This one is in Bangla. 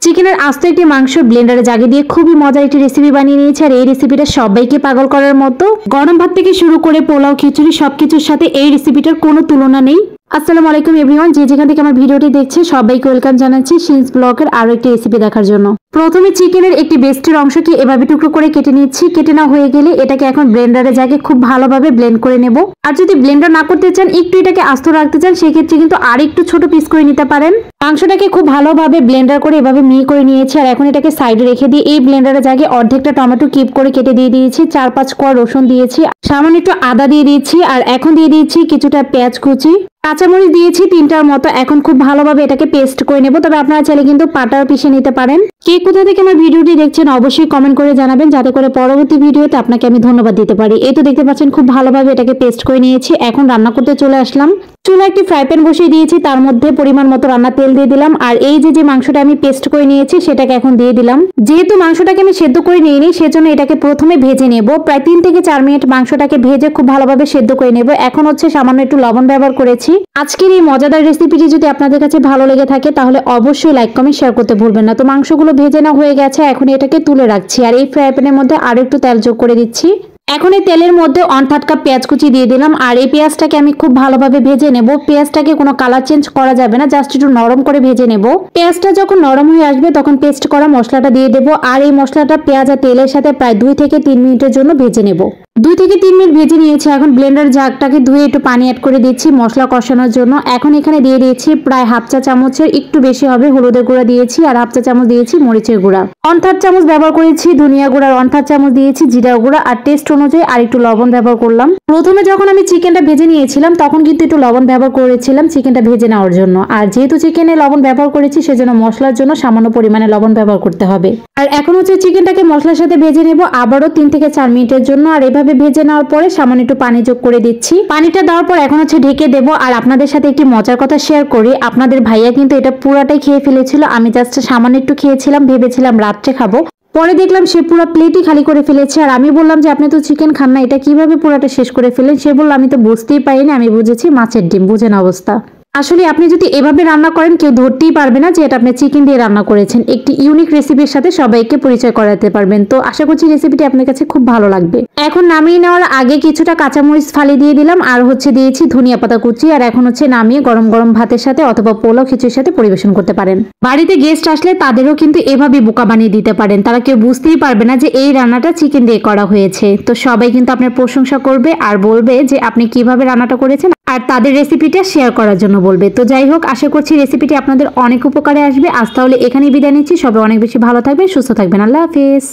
চিকেনের আস্ত একটি মাংস ব্লেন্ডারে জাগে দিয়ে খুবই মজার একটি রেসিপি বানিয়ে নিয়েছি। আর এই রেসিপিটা সবাইকে পাগল করার মতো। গরম ভাত থেকে শুরু করে পোলাও, খিচুড়ি সবকিছুর সাথে এই রেসিপিটার কোনো তুলনা নেই। আসসালামু আলাইকুম এভরিওয়ান, যে যেখান থেকে আমার ভিডিওটি দেখছে সবাইকে ওয়েলকাম জানাচ্ছি শিন্স ব্লগের আরো একটি রেসিপি দেখার জন্য। প্রথমে চিকেনের একটি বেস্টের অংশকে এভাবে টুকরো করে কেটে নিচ্ছি। কেটে না হয়ে গেলে এটাকে এখন ব্লেন্ডারে জাগে খুব ভালোভাবে ব্লেন্ড করে নেব। আর যদি ব্লেন্ডার না করতে চান, একটু এটাকে আস্ত রাখতে চান, সেক্ষেত্রে কিন্তু আর একটু ছোট পিস করে নিতে পারেন। মাংসটাকে খুব ভালোভাবে ব্লেন্ডার করে এভাবে মিহি করে নিয়েছি। আর এখন এটাকে সাইডে রেখে দিয়ে এই ব্লেন্ডারে জাগে অর্ধেকটা টমেটো কিপ করে কেটে দিয়ে দিয়েছি, 4-5 কোয়া রসুন দিয়েছি, সামান্য একটু আদা দিয়ে দিয়েছি, আর এখন দিয়ে দিয়েছি কিছুটা পেঁয়াজ কুচি, কাঁচামরিচ দিয়েছি 3টার মতো। এখন খুব ভালোভাবে এটাকে পেস্ট করে নেব। তবে আপনারা চাইলে কিন্তু পাটাও পিষে নিতে পারেন। কে কোথা থেকে আমার ভিডিওটি দেখছেন অবশ্যই কমেন্ট করে জানাবেন, যাতে করে পরবর্তী ভিডিওতে আপনাকে আমি ধন্যবাদ দিতে পারি। এই তো দেখতে পাচ্ছেন খুব ভালোভাবে এটাকে পেস্ট করে নিয়েছি। এখন রান্না করতে চলে আসলাম। চুলা একটি ফ্রাই প্যান বসিয়ে দিয়েছি, তার মধ্যে পরিমাণ মতো রান্না তেল দিয়ে দিলাম। আর এই যে মাংসটা আমি পেস্ট করে নিয়েছি সেটাকে এখন দিয়ে দিলাম। যেহেতু মাংসটাকে আমি সেদ্ধ করে নিইনি, সেজন্য এটাকে প্রথমে ভেজে নেব। প্রায় 3 থেকে 4 মিনিট মাংসটাকে ভেজে খুব ভালোভাবে সেদ্ধ করে নেব। এখন সামান্য একটু লবণ ব্যবহার করেছি। আজকের এই মজাদার রেসিপিটি যদি আপনাদের কাছে ভালো লেগে থাকে তাহলে অবশ্যই লাইক কমেন্ট শেয়ার করতে ভুলবেন না। তো মাংসগুলো ভেজে না হয়ে গেছে, এখন এটাকে তুলে রাখছি। আর এই ফ্রাই প্যানের মধ্যে আরো একটু তেল যোগ করে দিচ্ছি। এখন এই তেলের মধ্যে 1/3 কাপ পেঁয়াজ কুচি দিয়ে দিলাম। আর এই পেঁয়াজটাকে আমি খুব ভালোভাবে ভেজে নেব। পেঁয়াজটাকে কোনো কালার চেঞ্জ করা যাবে না, জাস্ট একটু নরম করে ভেজে নেব। পেঁয়াজটা যখন নরম হয়ে আসবে তখন পেস্ট করা মশলাটা দিয়ে দেবো। আর এই মশলাটা পেঁয়াজ আর তেলের সাথে প্রায় 2 থেকে 3 মিনিটের জন্য ভেজে নেব। 2 থেকে 3 মিনিট ভেজে নিয়েছি। এখন ব্লেন্ডার জারটাকে ধুয়ে একটু পানি অ্যাড করে দিচ্ছি মশলা কষানোর জন্য। এখন এখানে দিয়ে দিয়েছি প্রায় 1/2 চা চামচের একটু বেশি হবে হলুদের গুঁড়া দিয়েছি, আর 1/2 চা চামচ দিয়েছি মরিচের গুঁড়া, 1/4 চামচ ব্যবহার করেছি ধনিয়া গুঁড়া, 1/4 চামচ দিয়েছি জিরা গুঁড়া, আর টেস্ট অনুযায়ী আর একটু লবণ ব্যবহার করলাম। প্রথমে যখন আমি চিকেনটা ভেজে নিয়েছিলাম তখন কিন্তু একটু লবণ ব্যবহার করেছিলাম চিকেনটা ভেজে নেওয়ার জন্য। আর যেহেতু চিকেনে লবণ ব্যবহার করেছি সেজন্য মশলার জন্য সামান্য পরিমাণে লবণ ব্যবহার করতে হবে। আর এখন চিকেনটাকে মশলার সাথে ভেজে নেব আবারও 3 থেকে 4 মিনিটের জন্য। আর এভাবে ভেজে নেওয়ার পরে সামান্য একটু পানি যোগ করে দিচ্ছি। পানিটা দেওয়ার পর এখন ঢেকে দেবো। আর আপনাদের সাথে একটি মজার কথা শেয়ার করি, আপনাদের ভাইয়া কিন্তু এটা পুরাটাই খেয়ে ফেলেছিল। আমি জাস্ট সামান্য একটু খেয়েছিলাম, ভেবেছিলাম রাত্রে খাবো। পরে দেখলাম সে পুরো প্লেটই খালি করে ফেলেছে। আর আমি বললাম যে আপনি তো চিকেন খান না, এটা কিভাবে পুরাটা শেষ করে ফেলেন? সে বলল আমি তো বুঝতেই পারিনি, আমি বুঝেছি মাছের ডিম। বুঝেন অবস্থা। আসলে আপনি যদি এভাবে রান্না করেন কেউ ধরতেই পারবে না যে এটা আপনি চিকেন দিয়ে রান্না করেছেন। একটি ইউনিক রেসিপির সাথে সবাইকে পরিচয় করাতে পারবেন। তো আশা করছি রেসিপিটি আপনার কাছে খুব ভালো লাগবে। এখন নামিয়ে নেওয়ার আগে কিছুটা কাঁচামরিচ ফালি দিয়ে দিলাম, আর দিয়েছি ধনিয়া পাতা কুচি। আর এখন নামিয়ে গরম গরম ভাতের সাথে অথবা পোলাও খিচুড়ির সাথে পরিবেশন করতে পারেন। বাড়িতে গেস্ট আসলে তাদেরও কিন্তু এভাবে বোকা বানিয়ে দিতে পারেন, তারা কেউ বুঝতেই পারবে না যে এই রান্নাটা চিকেন দিয়ে করা হয়েছে। তো সবাই কিন্তু আপনার প্রশংসা করবে আর বলবে যে আপনি কিভাবে রান্নাটা করেছেন, আর তাদের রেসিপিটা শেয়ার করার জন্য বলবে। তো যাই হোক, আশা করছি রেসিপিটি আপনাদের অনেক উপকারে আসবে। আজ তাহলে এখানেই বিদায় নিচ্ছি। সবাই অনেক বেশি ভালো থাকবেন, সুস্থ থাকবেন। আল্লাহ হাফেজ।